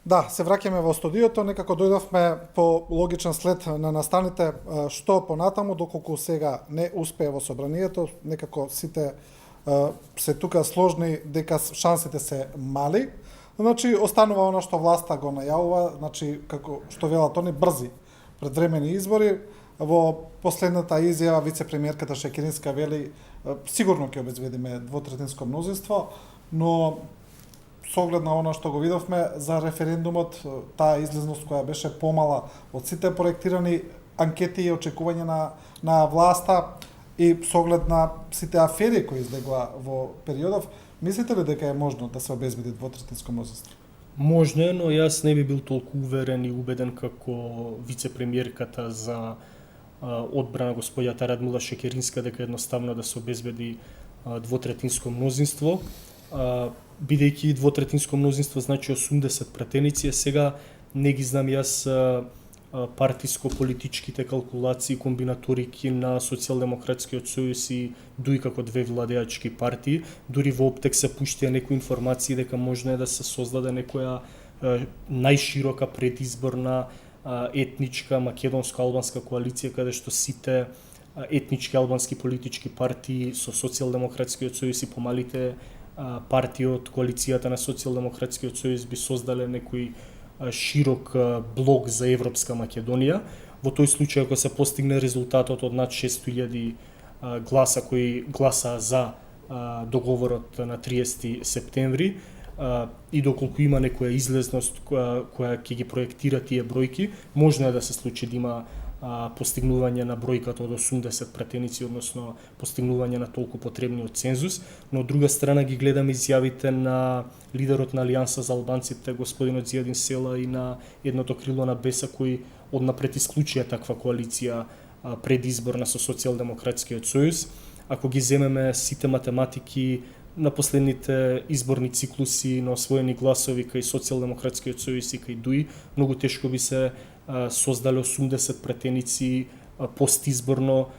Да, се враќаме во студиото, некако дојдовме по логичен след на настаните што понатаму, доколку сега не успее во собранието, некако сите се тука сложни дека шансите се мали. Значи останува она што власта го најавува, значи како што велат они брзи предвремени избори. Во последната изјава вице-премиерката Шекеринска вели сигурно ќе обезбедиме двотретинско мнозинство, но со оглед на она што го видовме за референдумот, таа излезност која беше помала од сите проектирани анкети и очекувања на власта и со оглед на сите афери кои излегува во периодов, мислите ли дека е можно да се обезбеди двотретинско мнозинство? Можно е, но јас не би бил толку уверен и убеден како вице-премиерката за одбрана господјата Радмила Шекеринска дека едноставно да се обезбеди двотретинско мнозинство. Бидејќи двотретинско мнозинство значи 80 пратеници, сега не ги знам јас партиско-политичките калкулации, комбинаторики на Социјалдемократскиот сојуз и дуи како две владеачки партии. Дури во Оптек се пуштија некои информации дека можно е да се создаде некоја најширока предизборна етничка македонско-албанска коалиција каде што сите етнички албански политички партии со Социјалдемократскиот сојуз и помалите партии од коалицијата на Социјалдемократскиот сојуз би создале некој широк блок за Европска Македонија. Во тој случај, ако се постигне резултатот од над 600.000 гласа кои гласаа за договорот на 30 септември, и доколку има некоја излезност која ќе ги проектира тие бројки, можно е да се случи да има постигнување на бројката од 80 пратеници, односно постигнување на толку потребниот цензус, но од друга страна ги гледам изјавите на лидерот на Алијанса за албанците, господинот Зијадин Села, и на едното крило на Беса, кои однапред исклучија таква коалиција предизборна со Социјалдемократскиот сојуз. Ако ги земеме сите математики на последните изборни циклуси на освоени гласови кај Социјалдемократскиот сојуз и кај ДУИ, многу тешко би се создале 80 пратеници постизборно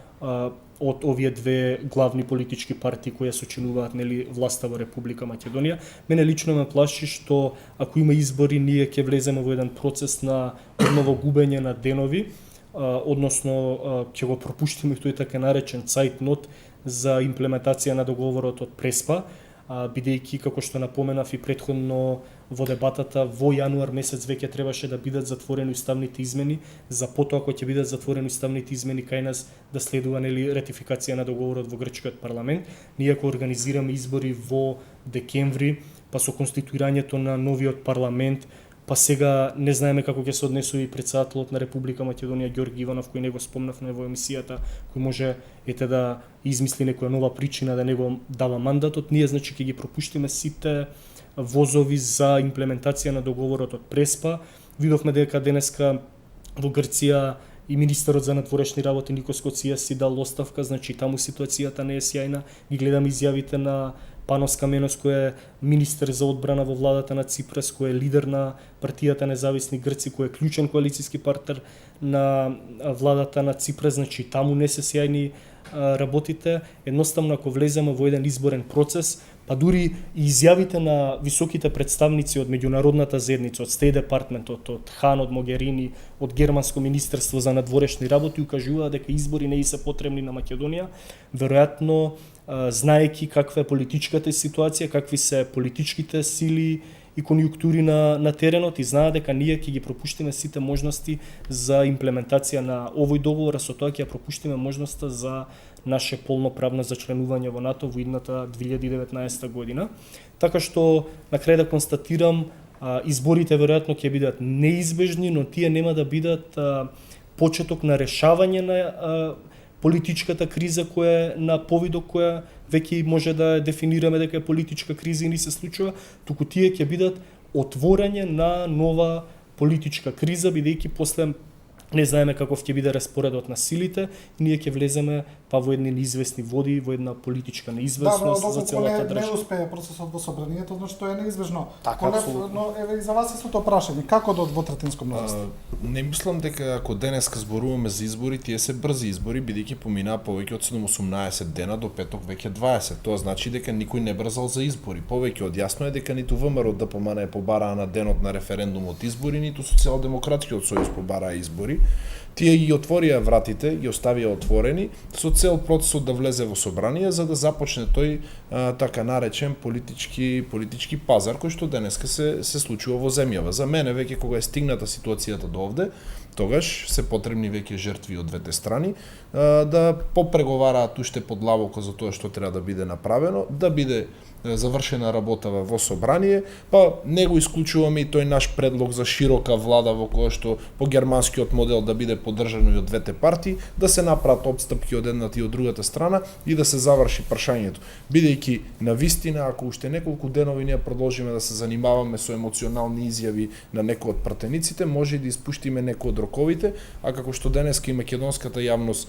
од овие две главни политички партии кои сочинуваат власта во Република Македонија. Мене лично ме плаши што ако има избори, ние ќе влеземе во еден процес на одново губење на денови, односно ќе го пропуштиме тој така наречен цајтнот за имплементација на договорот од Преспа, бидејќи, како што напоменав и претходно во дебатата, во јануар месец веќе требаше да бидат затворени уставните измени, за потоа кога ќе бидат затворени уставните измени кај нас да следува ратификација на договорот во грчкиот парламент. Ние ако организираме избори во декември, па со конституирањето на новиот парламент, па сега не знаеме како ќе се однесува и претседателот на Република Македонија Ѓорги Иванов, кој не го спомнавме во емисијата, кој може да измисли некоја нова причина да не го дава мандатот. Ние значи ќе ги пропуштиме сите возови за имплементација на договорот од Преспа. Видовме дека денеска во Грција и министерот за надворешни работи Никос Коција си дал оставка, значи таму ситуацијата не е сјајна. Ги гледам изјавите на Панос Каменос, кој е министер за одбрана во владата на Ципрас, кој е лидер на партијата Независни Грци, кој е клучен коалициски партнер на владата на Ципрас, значи таму не се сјајни работите. Едноставно, ако влеземе во еден изборен процес, па дури и изјавите на високите представници од меѓународната заедница, од Стеј департментот, од Хан, од Могерини, од Германско министерство за надворешни работи, укажуваат дека избори не и се потребни на Македонија, веројатно знаејќи каква е политичката ситуација, какви се политичките сили и конјунктури на теренот, и знаат дека ние ќе ги пропуштиме сите можности за имплементација на овој договор, а со тоа ќе ја пропуштиме можноста за наше полноправно зачленување во НАТО во идната 2019 година. Така што на крај да констатирам, изборите веројатно ќе бидат неизбежни, но тие нема да бидат почеток на решавање на политичката криза која е на повидок, која веќе може да дефинираме дека е политичка криза и ни се случува, туку тие ќе бидат отворање на нова политичка криза, бидејќи после не знаеме каков ќе биде распоредот на силите, ние ќе влеземе па во едни неизвестни води, во една политичка Да, но неизвестност за доколку целата не држава. успее процесот во собранието, значи тоа е неизбежно. Така, апсолутно. Но еве и за вас истото прашање, како до двотретинско мнозинство? Не мислам дека ако денеска зборуваме за избори, тие се брзи избори, бидејќи поминаа повеќе од 7-18 дена до петок веќе 20. Тоа значи дека никој не брзал за избори. Повеќе од јасно е дека ниту ВМРО да помане побараа на денот на референдумот избори, ниту Социјалдемократскиот сојуз побараа избори. Тие ги отворија вратите, ги оставија отворени со цел процесот да влезе во собрание за да започне тој така наречен политички пазар кој што денеска се случува во земјава. За мене веќе кога е стигната ситуацијата до овде, тогаш се потребни веќе жртви од двете страни да попреговараат уште подлабоко за тоа што треба да биде направено, да биде завршена работава во собрание, па не го исклучуваме и тој наш предлог за широка влада во која што по германскиот модел да биде поддржано и од двете партии, да се направат отстапки од едната и од другата страна и да се заврши прашањето. Бидејќи на вистина ако уште неколку денови ние продолжиме да се занимаваме со емоционални изјави на некои од пратениците, може и да испуштиме некои од роковите, а како што денеска и македонската јавност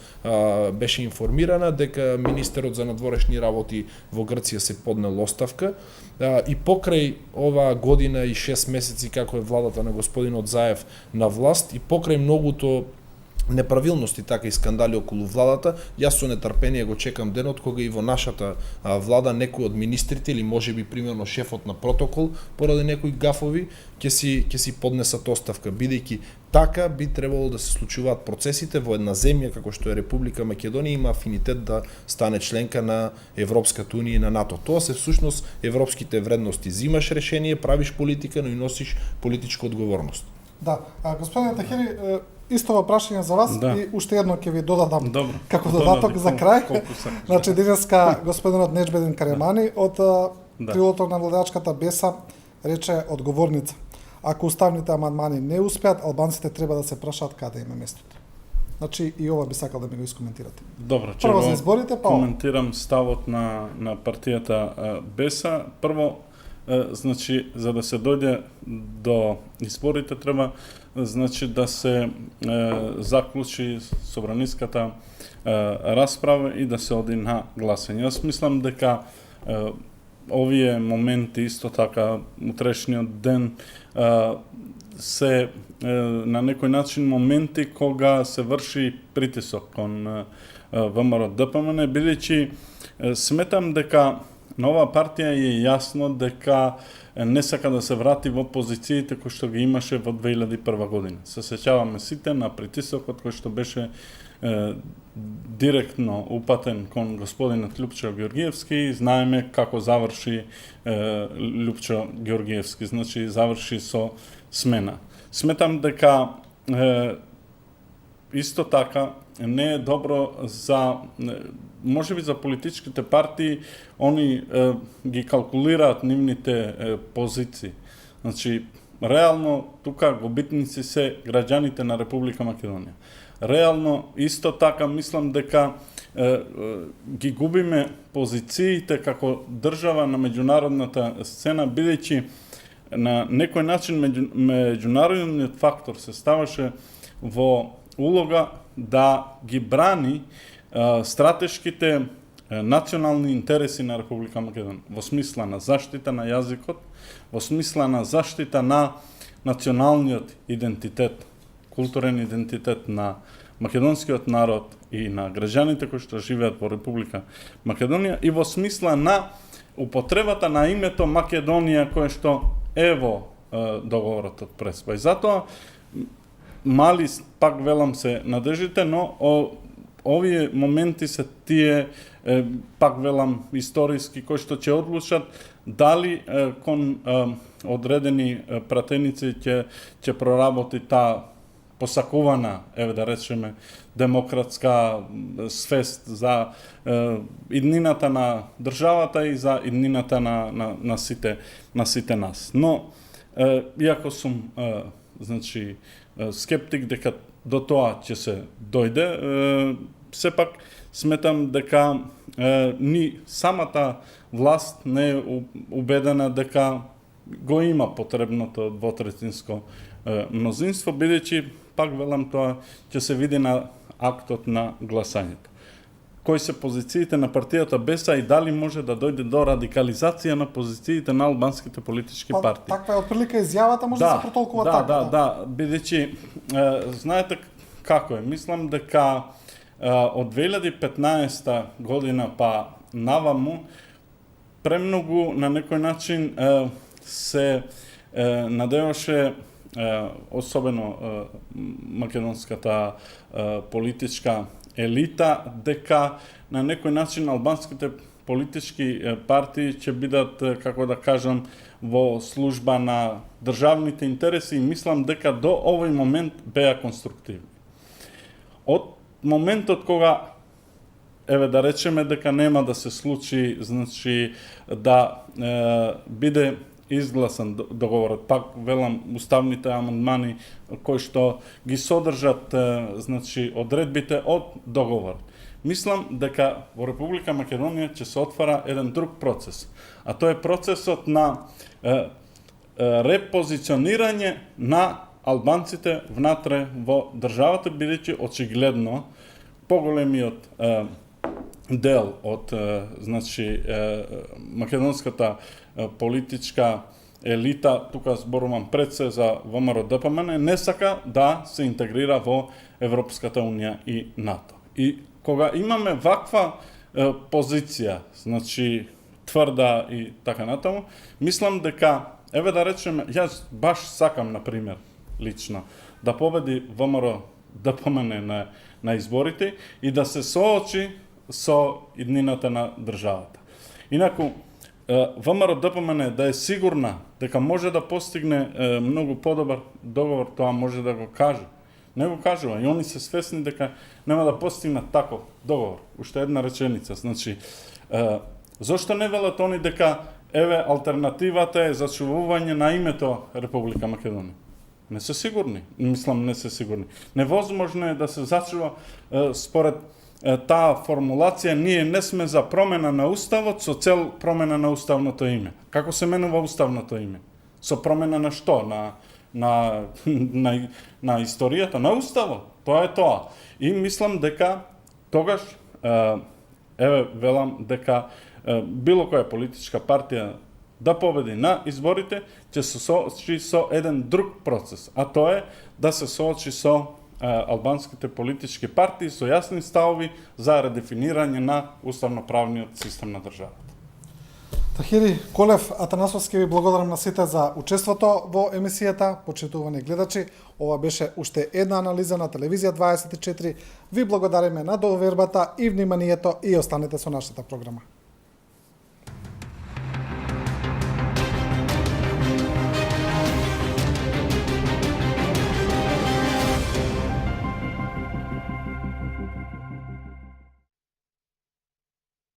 беше информирана дека министерот за надворешни работи во Грција се поднел оставка и покрај оваа година и 6 месеци како е владата на господинот Заев на власт и покрај многуто неправилности така и скандали околу владата, јас со нетрпение го чекам денот кога и во нашата влада некои од министрите или можеби примерно шефот на протокол поради некои гафови ќе си поднесат оставка, бидејќи така би требало да се случуваат процесите во една земја како што е Република Македонија има афинитет да стане членка на Европската унија и на НАТО. Тоа се всушност европските вредности. Зимаш решение, правиш политика, но и носиш политичка одговорност. Да, господине Тахери, исто прашање за вас и уште едно ќе ви додадам како додаток за крај. Значи денеска господинот Неџбедин Каремани од крилото на владачката Беса рече одговорница. Ако уставните амандмани не успеат, албанците треба да се прашаат каде им е местото. Значи и ова би сакал да ми го искоментирате. Добро, прво за изборите, па коментирам ставот на партијата Беса. Прво, значи за да се дојде до изборите треба значи да се заклучи собраниската расправа и да се оди на гласање. Јас мислам дека овие моменти исто така утрешниот ден се на некој начин моменти кога се врши притисок кон ВМРО ДПМН, бидејќи сметам дека на оваа партија е јасно дека не сака да се врати во позициите кои што ги имаше во 2001 година. Се сеќаваме сите на притисокот кој што беше директно упатен кон господинот Лјупчо Ѓоргиевски. Знаеме како заврши Лјупчо Ѓоргиевски, значи заврши со смена. Сметам дека исто така не е добро за можеби за политичките партии, они ги калкулираат нивните позиции. Значи, реално тука губитници се граѓаните на Република Македонија. Реално исто така мислам дека ги губиме позициите како држава на меѓународната сцена, бидејќи на некој начин меѓународниот фактор се ставаше во улога да ги брани стратешките национални интереси на Република Македонија, во смисла на заштита на јазикот, во смисла на заштита на националниот идентитет, културен идентитет на македонскиот народ и на граѓаните кои што живеат во Република Македонија и во смисла на употребата на името Македонија кое што е во договорот од Преспа. И затоа мали, пак велам се надржите, но овие моменти се тие, пак велам, историски, кои што ќе одлучат дали кон одредени пратеници ќе проработи таа посакувана, еве да речеме, демократска свест за иднината на државата и за иднината на сите нас. Но, иако сум значи, скептик дека до тоа ќе се дојде, сепак сметам дека ни самата власт не е убедена дека го има потребното двотретинско мнозинство, бидејќи, пак велам, тоа ќе се види на актот на гласањето. Кои се позициите на партијата БЕСА и дали може да дојде до радикализација на позициите на албанските политички партии. Таква е отприлика изјавата, може да се протолкува така. Да, бидејќи знаете како е, мислам дека од 2015 година па наваму премногу на некој начин се надеваше особено македонската политичка елита дека на некој начин албанските политички партии ќе бидат, како да кажам, во служба на државните интереси и мислам дека до овој момент беа конструктивни. Од моментот кога да речеме дека нема да се случи, значи да биде изгласан договорот, пак велам уставните амандмани кои што ги содржат значи одредбите од договорот. Мислам дека во Република Македонија ќе се отвара еден друг процес, а тоа е процесот на репозиционирање на албанците внатре во државата, бидејќи очигледно поголемиот дел од значи македонската политичка елита, тука зборувам пред се за ВМРО ДПМН, не сака да се интегрира во Европската унија и НАТО. И кога имаме ваква позиција, значи тврда и така натаму, мислам дека, да речеме, јас баш сакам, например, лично, да победи ВМРО ДПМН на изборите и да се соочи со иднината на државата. Инаку, ВМРО ДПМН да е сигурна дека може да постигне многу подобар договор, тоа може да го каже. Не го кажува и они се свесни дека нема да постигнат таков договор. Уште една реченица, значи зошто не велат они дека алтернативата е зачувување на името Република Македонија? Не се сигурни, мислам не се сигурни. Невозможно е да се зачува според таа формулација, ние не сме за промена на уставот со цел промена на уставното име. Како се менува уставното име? Со промена на што? На историјата, на уставот. Тоа е тоа. И мислам дека тогаш, велам дека било која политичка партија да победи на изборите, ќе се соочи со еден друг процес, а тоа е да се соочи со албанските политички партии со јасни ставови за редефинирање на уставноправниот систем на државата. Тахири Колев Атанасовски, ви благодарам на сите за учеството во емисијата. Почитувани гледачи, ова беше уште една анализа на Телевизија 24. Ви благодариме на довербата и вниманието и останете со нашата програма.